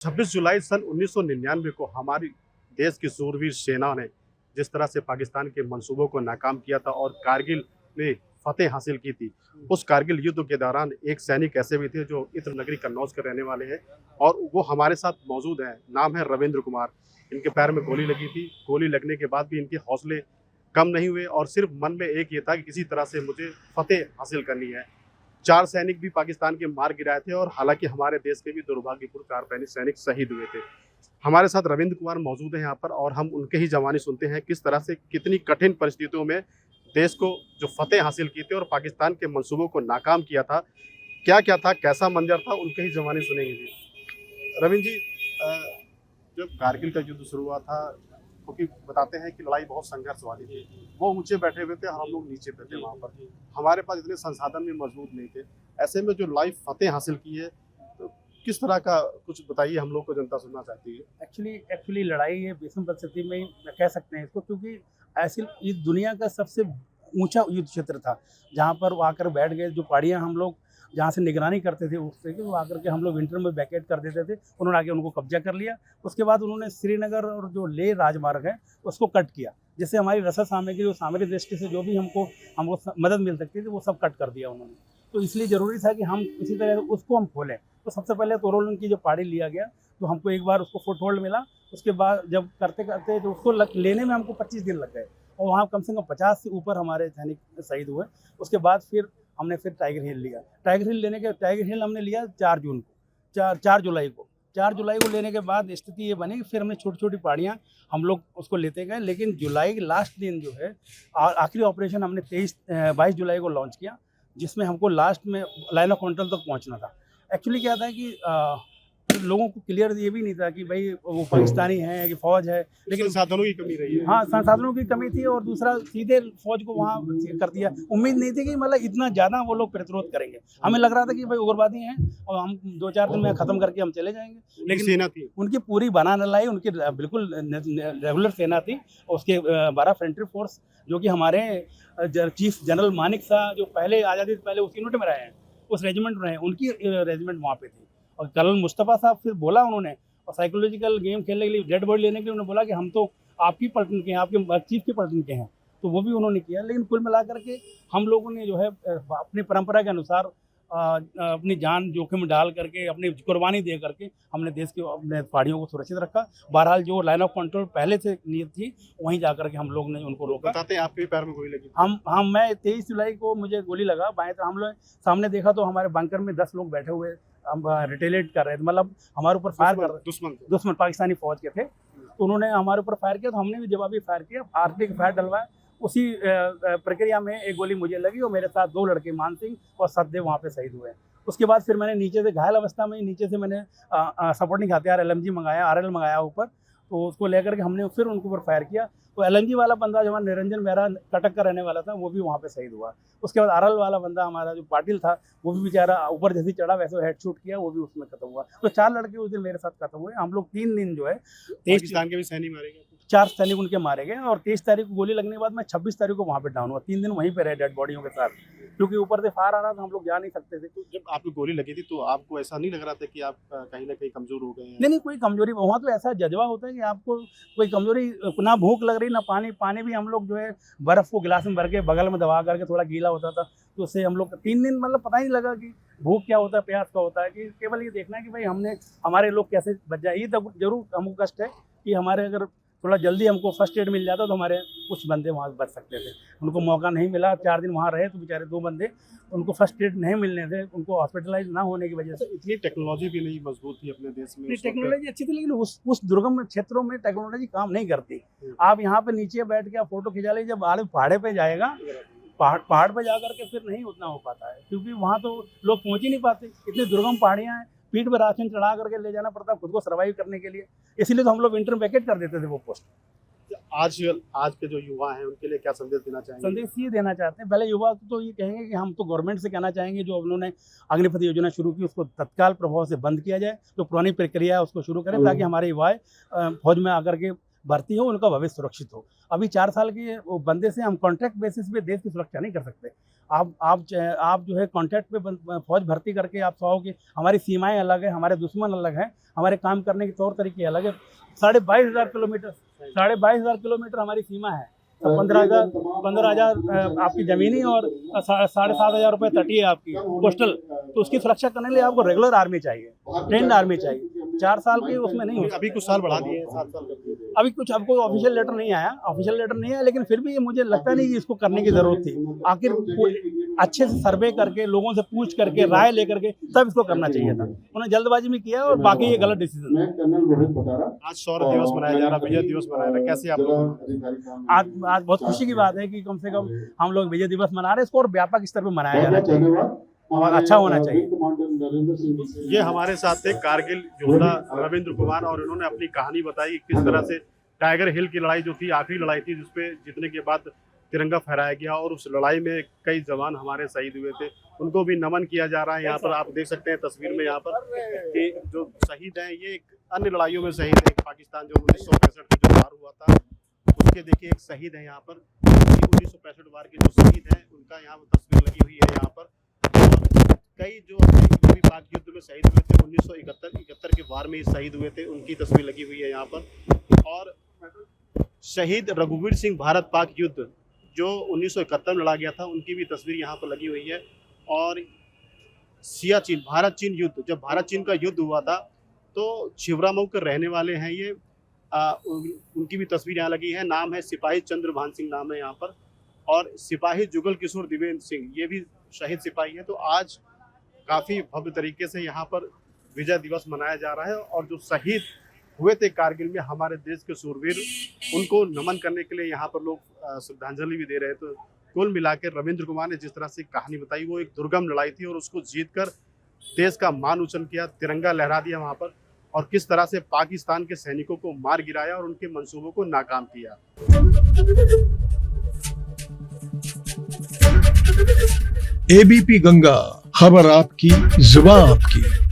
26 जुलाई सन 1999 को हमारी देश की सूरवीर सेना ने जिस तरह से पाकिस्तान के मंसूबों को नाकाम किया था और कारगिल में फतेह हासिल की थी, उस कारगिल युद्ध के दौरान एक सैनिक ऐसे भी थे जो इत्र नगरी कन्नौज के रहने वाले हैं और वो हमारे साथ मौजूद हैं। नाम है रविंद्र कुमार। इनके पैर में गोली लगी थी। गोली लगने के बाद भी इनके हौसले कम नहीं हुए और सिर्फ मन में एक ये था कि किसी तरह से मुझे फतेह हासिल करनी है। 4 सैनिक भी पाकिस्तान के मार गिराए थे और हालांकि हमारे देश के भी दुर्भाग्यपूर्ण 4 सैनिक शहीद हुए थे। हमारे साथ रविंद्र कुमार मौजूद हैं यहाँ पर और हम उनके ही जवानी सुनते हैं किस तरह से कितनी कठिन परिस्थितियों में देश को जो फतेह हासिल की थी और पाकिस्तान के मंसूबों को नाकाम किया था, क्या-क्या था, कैसा मंजर था, उनके ही जवानी सुनेंगे जी। रविंद्र जी, जब कारगिल का युद्ध शुरू हुआ था, क्योंकि बताते हैं कि लड़ाई बहुत संघर्ष वाली थी। वो ऊँचे बैठे हुए थे और हम लोग नीचे पे थे वहाँ पर। हमारे पास इतने संसाधन भी मौजूद नहीं थे। ऐसे में जो लड़ाई फतेह हासिल की है, तो किस तरह का कुछ बताइए, हम लोग को जनता सुनना चाहती है। एक्चुअली लड़ाई ये विषम परिस्थिति में ही कह सकते हैं इसको, क्योंकि ऐसी ये दुनिया का सबसे ऊंचा युद्ध क्षेत्र था, जहाँ पर वो आकर बैठ गए। जो पहाड़ियाँ हम लोग जहाँ से निगरानी करते थे उससे कि वो आकर के हम लोग विंटर में वैकेट कर देते थे, उन्होंने आके उनको कब्जा कर लिया। उसके बाद उन्होंने श्रीनगर और जो लेह राजमार्ग है उसको कट किया, जिससे हमारी रसद सामग्री और सामरिक दृष्टि से जो भी हमको मदद मिल सकती थी वो सब कट कर दिया उन्होंने। तो इसलिए ज़रूरी था कि हम इसी तरह उसको हम खोलें। तो सबसे पहले तोरोलन की जो पहाड़ी लिया गया, तो हमको एक बार उसको फुट होल्ड मिला। उसके बाद जब करते करते तो उसको लेने में हमको 25 दिन लग गए और वहाँ कम से कम 50 से ऊपर हमारे सैनिक शहीद हुए। उसके बाद फिर हमने टाइगर हिल लिया। टाइगर हिल हमने लिया 4 जून को, 4 जुलाई को। 4 जुलाई को लेने के बाद स्थिति ये बनी कि फिर हमने छोटी छोटी पहाड़ियाँ हम लोग उसको लेते गए। लेकिन जुलाई के लास्ट दिन जो है आखिरी ऑपरेशन हमने 22 जुलाई को लॉन्च किया, जिसमें हमको लास्ट में लाइन ऑफ कंट्रोल तक पहुंचना था। एक्चुअली क्या था कि लोगों को क्लियर ये भी नहीं था कि भाई वो पाकिस्तानी है कि फौज है, लेकिन संसाधनों की कमी रही है। हाँ, संसाधनों की कमी थी और दूसरा सीधे फौज को वहाँ कर दिया। उम्मीद नहीं थी कि मतलब इतना ज़्यादा वो लोग प्रतिरोध करेंगे। हमें लग रहा था कि भाई उग्रवादी हैं और हम 2-4 दिन में ख़त्म करके हम चले जाएंगे। लेकिन सेना थी, उनकी पूरी बना न लाई, उनकी बिल्कुल रेगुलर सेना थी। उसके 12 फ्रंटियर फोर्स जो कि हमारे चीफ जनरल मानिक शाह जो पहले आज़ादी से पहले उस यूनिट में रहे हैं, उस रेजिमेंट में रहे, उनकी रेजिमेंट वहाँ पे थी। और कर्नल मुस्तफ़ा साहब फिर बोला उन्होंने, और साइकोलॉजिकल गेम खेलने के लिए, डेड बॉडी लेने के लिए उन्होंने बोला कि हम तो आपकी पलटन के हैं, आपके चीफ की पलटन के हैं। तो वो भी उन्होंने किया। लेकिन कुल मिलाकर के हम लोगों ने जो है अपनी परंपरा के अनुसार अपनी जान जोखिम में डाल करके, अपनी कुर्बानी दे करके हमने देश के अपने पहाड़ियों को सुरक्षित रखा। बहरहाल जो लाइन ऑफ कंट्रोल पहले से नियत थी वहीं जाकर के हम लोग ने उनको रोका। बताते हैं आपके भी पैर में गोली लगी। मैं 23 जुलाई को मुझे गोली लगा बाएं तरफ। हम लोग सामने देखा तो हमारे बंकर में 10 लोग बैठे हुए, हम रिटेलिएट कर रहे थे, मतलब हमारे ऊपर फायर कर रहे। दुश्मन पाकिस्तानी फौज के थे। तो उन्होंने हमारे ऊपर फायर किया, तो हमने भी जवाबी फायर किया, आर्टिलरी फायर डलवाया। उसी प्रक्रिया में एक गोली मुझे लगी और मेरे साथ 2 लड़के मान सिंह और सतदेव वहाँ पे शहीद हुए। उसके बाद फिर मैंने नीचे से घायल अवस्था में नीचे से मैंने सपोर्टिंग हथियार LMG मंगाया, RL मंगाया ऊपर। तो उसको लेकर के हमने फिर उनके ऊपर फायर किया। तो LMG वाला बंदा जो हमारा निरंजन मेहरा कटक का रहने वाला था, वो भी वहाँ पे शहीद हुआ। उसके बाद RL वाला बंदा हमारा जो पाटिल था, वो भी बेचारा ऊपर जैसे चढ़ा वैसे हेड शूट किया, वो भी उसमें खत्म हुआ। तो 4 लड़के उस दिन मेरे साथ खत्म हुए। हम लोग 3 दिन जो है पाकिस्तान के भी सैनिक मारे गए, 4 सैनिक उनके मारे गए और 23 तारीख को गोली लगने के बाद मैं 26 तारीख को वहाँ पे डाउन हुआ। 3 दिन वहीं पे रहे डेड बॉडियों के साथ, क्योंकि ऊपर से फायर आ रहा था, हम लोग जा नहीं सकते थे। तो जब आपको गोली लगी थी तो आपको ऐसा नहीं लग रहा था कि आप कहीं ना कहीं कमजोर हो गए हैं? नहीं, कोई कमजोरी वहाँ तो ऐसा जज्बा होता है कि आपको कोई कमजोरी, ना भूख लग रही ना पानी भी हम लोग जो है बर्फ़ को गिलास में भर के बगल में दबा करके, थोड़ा गीला होता था, तो उससे हम लोग 3 दिन मतलब पता ही नहीं लगा कि भूख क्या होता है, प्यास क्या होता है। कि केवल ये देखना है कि भाई हमारे लोग कैसे बच जाए। ये तब जरूर हमको कष्ट है कि हमारे अगर थोड़ा जल्दी हमको फर्स्ट एड मिल जाता तो हमारे कुछ बंदे वहाँ बच सकते थे। उनको मौका नहीं मिला, 4 दिन वहाँ रहे तो बेचारे 2 बंदे, उनको फर्स्ट एड नहीं मिलने थे, उनको हॉस्पिटलाइज ना होने की वजह से। इतनी टेक्नोलॉजी भी नहीं मजबूत थी अपने देश में। टेक्नोलॉजी अच्छी थी, लेकिन उस दुर्गम क्षेत्रों में टेक्नोलॉजी काम नहीं करती। आप यहाँ पे नीचे बैठ के आप फोटो खिंचा लीजिए, जब आगे पहाड़े पे जाएगा, पहाड़ पे जा करके फिर नहीं उतना हो पाता है, क्योंकि वहाँ तो लोग पहुँच ही नहीं पाते। इतनी दुर्गम पहाड़ियाँ हैं, पीठ पर राशन चढ़ा करके ले जाना पड़ता है खुद को सर्वाइव करने के लिए। इसीलिए तो हम लोग विंटर वैकेट कर देते थे वो पोस्ट। आज के जो युवा हैं उनके लिए क्या संदेश देना चाहेंगे? संदेश ये देना चाहते हैं, पहले युवा तो ये कहेंगे कि हम तो गवर्नमेंट से कहना चाहेंगे, जो उन्होंने अग्निपथ योजना शुरू की उसको तत्काल प्रभाव से बंद किया जाए। जो पुरानी प्रक्रिया है उसको शुरू करें, ताकि हमारे युवाएं फौज में आकर के भर्ती हो, उनका भविष्य सुरक्षित हो। अभी 4 साल के वो बंदे से हम कॉन्ट्रैक्ट बेसिस पे देश की सुरक्षा नहीं कर सकते। आप जो है कॉन्ट्रैक्ट पे फौज भर्ती करके आप चाहो कि हमारी सीमाएं अलग है, हमारे दुश्मन अलग हैं, हमारे काम करने के तौर तरीके अलग है। 22,500 किलोमीटर हमारी सीमा है। 15,000 आपकी ज़मीनी और 7,500 रुपये तटीय आपकी कोस्टल। तो उसकी सुरक्षा करने के लिए आपको रेगुलर आर्मी चाहिए, ट्रेंड आर्मी चाहिए। 4 साल के उसमें नहीं हो। अभी कुछ साल बढ़ा दिए, 7 साल कर दिए। अभी कुछ हमको ऑफिशियल लेटर नहीं आया, लेकिन फिर भी ये मुझे लगता नहीं कि इसको करने की ज़रूरत थी। आखिर अच्छे से सर्वे करके, लोगों से पूछ करके, राय लेकर के तब इसको करना चाहिए था। उन्होंने जल्दबाजी में किया और बाकी ये गलत डिसीजन है। आज शौर्य दिवस मनाया जा रहा है, विजय दिवस मनाया जा रहा है, कैसे आप लोग? आज बहुत खुशी की बात है कि कम से कम हम लोग विजय दिवस मना रहे हैं। इसको और व्यापक स्तर पर मनाया जाना चाहिए और अच्छा होना चाहिए। ये हमारे साथ थे कारगिल योद्धा रविंद्र कुमार, और उन्होंने अपनी कहानी बताई किस तरह से टाइगर हिल की लड़ाई जो थी, आखिरी लड़ाई थी जिसपे जीतने के बाद तिरंगा फहराया गया, और उस लड़ाई में कई जवान हमारे शहीद हुए थे। उनको भी नमन किया जा रहा है। यहाँ पर आप देख सकते हैं तस्वीर में यहाँ पर कि जो शहीद हैं ये एक अन्य लड़ाइयों में शहीद है। पाकिस्तान जो 1965 में जो वार हुआ था उसके देखिए एक शहीद है यहाँ पर। 1965 वार के जो शहीद हैं उनका यहाँ पर तस्वीर लगी हुई है यहाँ पर। और कई जो अपने पाक युद्ध में शहीद हुए थे 1971 के वार में ही शहीद हुए थे, उनकी तस्वीर लगी हुई है यहाँ पर। और शहीद रघुवीर सिंह भारत पाक युद्ध जो 1971 में लड़ा गया था, उनकी भी तस्वीर यहाँ पर लगी हुई है। और सियाचिन भारत चीन युद्ध, जब भारत चीन का युद्ध हुआ था तो छिबरामऊ के रहने वाले हैं ये, उनकी भी तस्वीर यहाँ लगी है। नाम है सिपाही चंद्रभान सिंह नाम है यहाँ पर। और सिपाही जुगल किशोर दिवेंद्र सिंह ये भी शहीद सिपाही है। तो आज काफ़ी भव्य तरीके से यहाँ पर विजय दिवस मनाया जा रहा है, और जो शहीद हुए थे कारगिल में हमारे देश के सूरवीर, उनको नमन करने के लिए यहाँ पर लोग श्रद्धांजलि भी दे रहे हैं। तो कुल मिलाकर रविंद्र कुमार ने जिस तरह से कहानी बताई, वो एक दुर्गम लड़ाई थी और उसको जीतकर देश का मान ऊंचा किया, तिरंगा लहरा दिया वहाँ पर, और किस तरह से पाकिस्तान के सैनिकों को मार गिराया और उनके मंसूबों को नाकाम किया। एबीपी गंगा, खबर आपकी, जुबान आपकी।